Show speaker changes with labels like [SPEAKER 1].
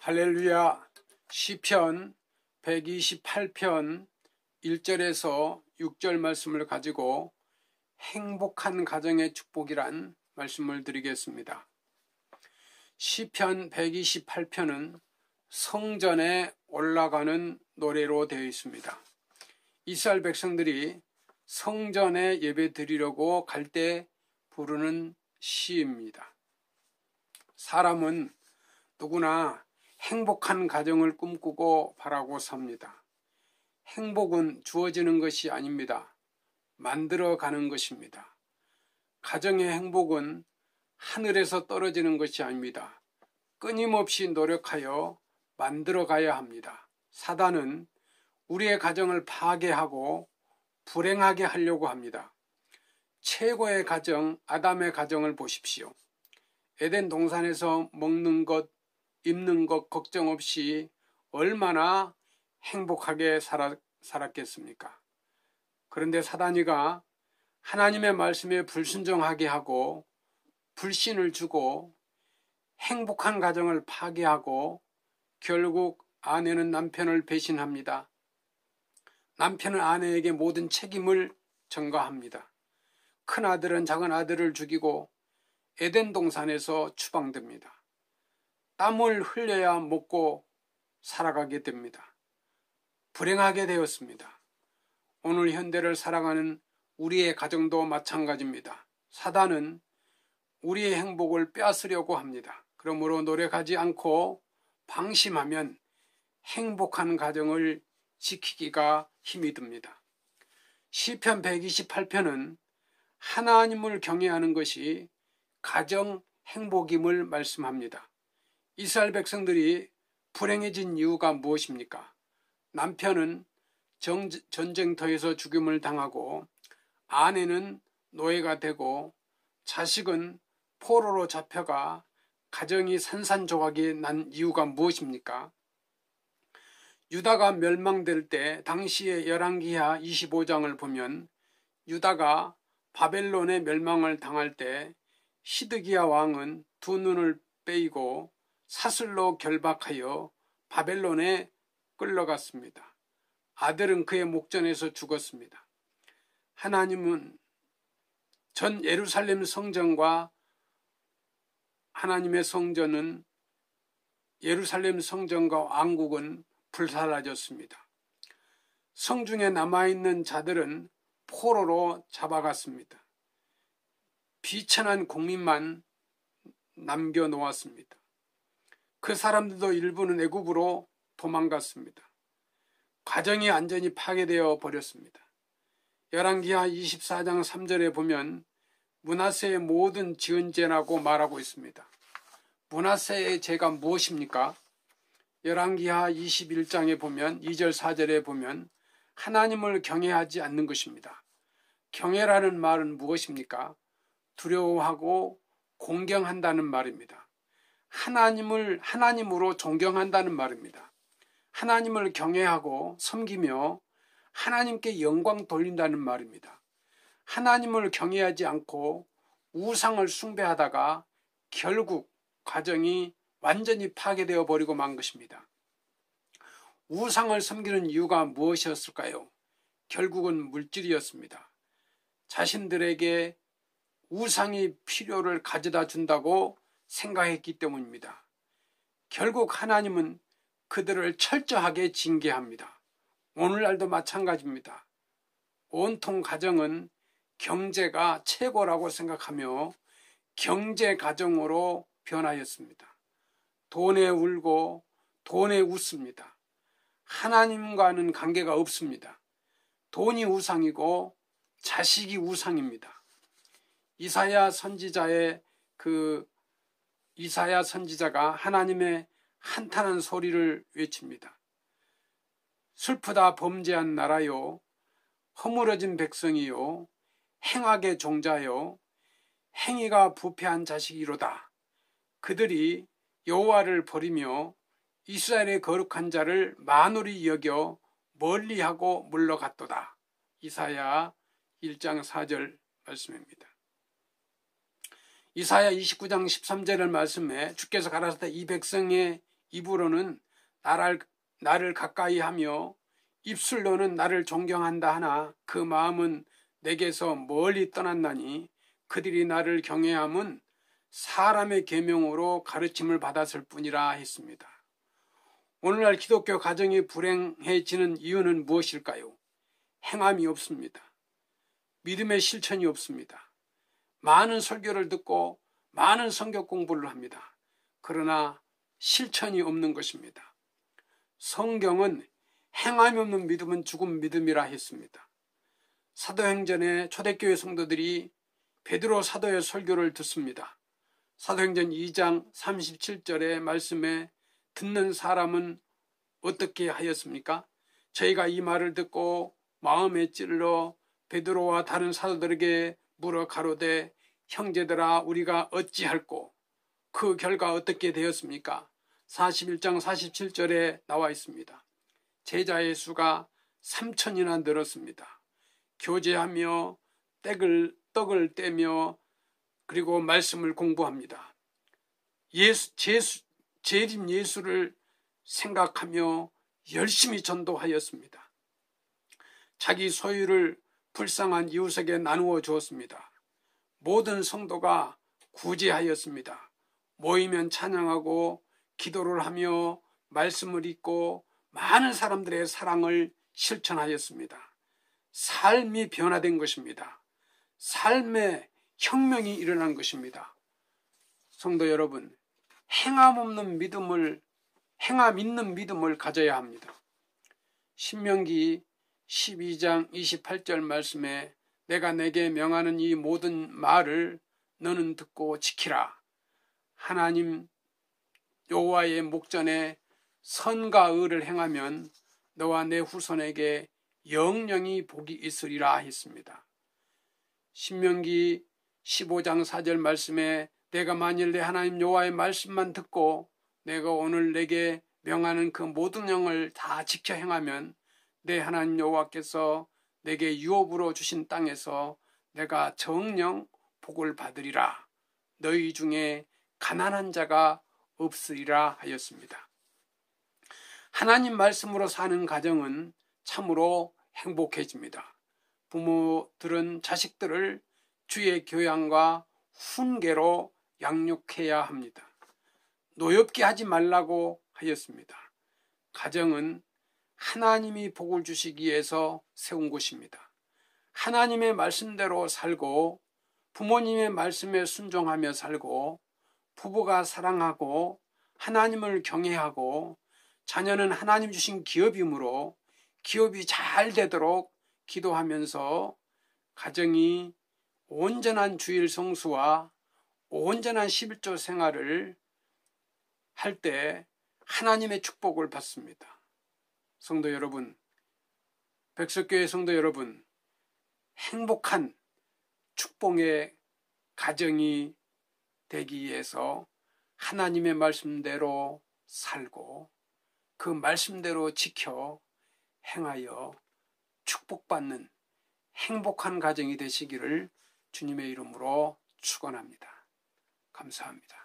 [SPEAKER 1] 할렐루야. 시편 128편 1절에서 6절 말씀을 가지고 행복한 가정의 축복이란 말씀을 드리겠습니다. 시편 128편은 성전에 올라가는 노래로 되어 있습니다. 이스라엘 백성들이 성전에 예배 드리려고 갈 때 부르는 시입니다. 사람은 누구나 행복한 가정을 꿈꾸고 바라고 삽니다. 행복은 주어지는 것이 아닙니다. 만들어가는 것입니다. 가정의 행복은 하늘에서 떨어지는 것이 아닙니다. 끊임없이 노력하여 만들어가야 합니다. 사단은 우리의 가정을 파괴하고 불행하게 하려고 합니다. 최고의 가정, 아담의 가정을 보십시오. 에덴 동산에서 먹는 것, 입는 것 걱정 없이 얼마나 행복하게 살았겠습니까? 그런데 사단이가 하나님의 말씀에 불순종하게 하고 불신을 주고 행복한 가정을 파괴하고 결국 아내는 남편을 배신합니다. 남편은 아내에게 모든 책임을 전가합니다. 큰아들은 작은아들을 죽이고 에덴 동산에서 추방됩니다. 땀을 흘려야 먹고 살아가게 됩니다. 불행하게 되었습니다. 오늘 현대를 살아가는 우리의 가정도 마찬가지입니다. 사단은 우리의 행복을 빼앗으려고 합니다. 그러므로 노력하지 않고 방심하면 행복한 가정을 지키기가 힘이 듭니다. 시편 128편은 하나님을 경외하는 것이 가정 행복임을 말씀합니다. 이스라엘 백성들이 불행해진 이유가 무엇입니까? 남편은 전쟁터에서 죽임을 당하고 아내는 노예가 되고 자식은 포로로 잡혀가 가정이 산산조각이 난 이유가 무엇입니까? 유다가 멸망될 때 당시의 열왕기하 25장을 보면 유다가 바벨론의 멸망을 당할 때 시드기야 왕은 두 눈을 빼이고 사슬로 결박하여 바벨론에 끌려갔습니다. 아들은 그의 목전에서 죽었습니다. 하나님은 전 예루살렘 성전과 하나님의 성전은 예루살렘 성전과 왕국은 불사라졌습니다. 성중에 남아있는 자들은 포로로 잡아갔습니다. 비천한 국민만 남겨놓았습니다. 그 사람들도 일부는 애굽으로 도망갔습니다. 가정이 완전히 파괴되어 버렸습니다. 열왕기하 24장 3절에 보면 므낫세의 모든 지은 죄라고 말하고 있습니다. 므낫세의 죄가 무엇입니까? 열왕기하 21장에 보면 2절 4절에 보면 하나님을 경외하지 않는 것입니다. 경외라는 말은 무엇입니까? 두려워하고 공경한다는 말입니다. 하나님으로 존경한다는 말입니다. 하나님을 경외하고 섬기며 하나님께 영광 돌린다는 말입니다. 하나님을 경외하지 않고 우상을 숭배하다가 결국 가정이 완전히 파괴되어 버리고 만 것입니다. 우상을 섬기는 이유가 무엇이었을까요? 결국은 물질이었습니다. 자신들에게 우상이 필요를 가져다 준다고 생각했기 때문입니다. 결국 하나님은 그들을 철저하게 징계합니다. 오늘날도 마찬가지입니다. 온통 가정은 경제가 최고라고 생각하며 경제 가정으로 변하였습니다. 돈에 울고 돈에 웃습니다. 하나님과는 관계가 없습니다. 돈이 우상이고 자식이 우상입니다. 이사야 선지자가 하나님의 한탄한 소리를 외칩니다. 슬프다 범죄한 나라요, 허물어진 백성이요, 행악의 종자요, 행위가 부패한 자식이로다. 그들이 여호와를 버리며 이스라엘의 거룩한 자를 만홀히 여겨 멀리하고 물러갔도다. 이사야 1장 4절 말씀입니다. 이사야 29장 13절을 말씀해 주께서 가라사대 이 백성의 입으로는 나를 가까이 하며 입술로는 나를 존경한다 하나 그 마음은 내게서 멀리 떠났나니 그들이 나를 경외함은 사람의 계명으로 가르침을 받았을 뿐이라 했습니다. 오늘날 기독교 가정이 불행해지는 이유는 무엇일까요? 행함이 없습니다. 믿음의 실천이 없습니다. 많은 설교를 듣고 많은 성경 공부를 합니다. 그러나 실천이 없는 것입니다. 성경은 행함이 없는 믿음은 죽은 믿음이라 했습니다. 사도행전의 초대교회 성도들이 베드로 사도의 설교를 듣습니다. 사도행전 2장 37절의 말씀에 듣는 사람은 어떻게 하였습니까? 저희가 이 말을 듣고 마음에 찔러 베드로와 다른 사도들에게 물어 가로되 형제들아 우리가 어찌할꼬? 그 결과 어떻게 되었습니까? 41장 47절에 나와 있습니다. 제자의 수가 3,000이나 늘었습니다. 교제하며 떡을 떼며 그리고 말씀을 공부합니다. 재림 예수를 생각하며 열심히 전도하였습니다. 자기 소유를 불쌍한 이웃에게 나누어 주었습니다. 모든 성도가 구제하였습니다. 모이면 찬양하고 기도를 하며 말씀을 읽고 많은 사람들의 사랑을 실천하였습니다. 삶이 변화된 것입니다. 삶의 혁명이 일어난 것입니다. 성도 여러분, 행함 있는 믿음을 가져야 합니다. 신명기 12장 28절 말씀에 내가 내게 명하는 이 모든 말을 너는 듣고 지키라. 하나님 여호와의 목전에 선과 의를 행하면 너와 내 후손에게 영영이 복이 있으리라 했습니다. 신명기 15장 4절 말씀에 내가 만일 내 하나님 여호와의 말씀만 듣고 내가 오늘 내게 명하는 그 모든 영을 다 지켜 행하면 내 하나님 여호와께서 내게 유업으로 주신 땅에서 내가 정령 복을 받으리라. 너희 중에 가난한 자가 없으리라 하였습니다. 하나님 말씀으로 사는 가정은 참으로 행복해집니다. 부모들은 자식들을 주의 교양과 훈계로 양육해야 합니다. 노엽게 하지 말라고 하였습니다. 가정은 하나님이 복을 주시기 위해서 세운 곳입니다. 하나님의 말씀대로 살고 부모님의 말씀에 순종하며 살고 부부가 사랑하고 하나님을 경외하고 자녀는 하나님 주신 기업이므로 기업이 잘 되도록 기도하면서 가정이 온전한 주일 성수와 온전한 11조 생활을 할 때 하나님의 축복을 받습니다. 성도 여러분, 백석교회 성도 여러분, 행복한 축복의 가정이 되기 위해서 하나님의 말씀대로 살고 그 말씀대로 지켜 행하여 축복받는 행복한 가정이 되시기를 주님의 이름으로 축원합니다. 감사합니다.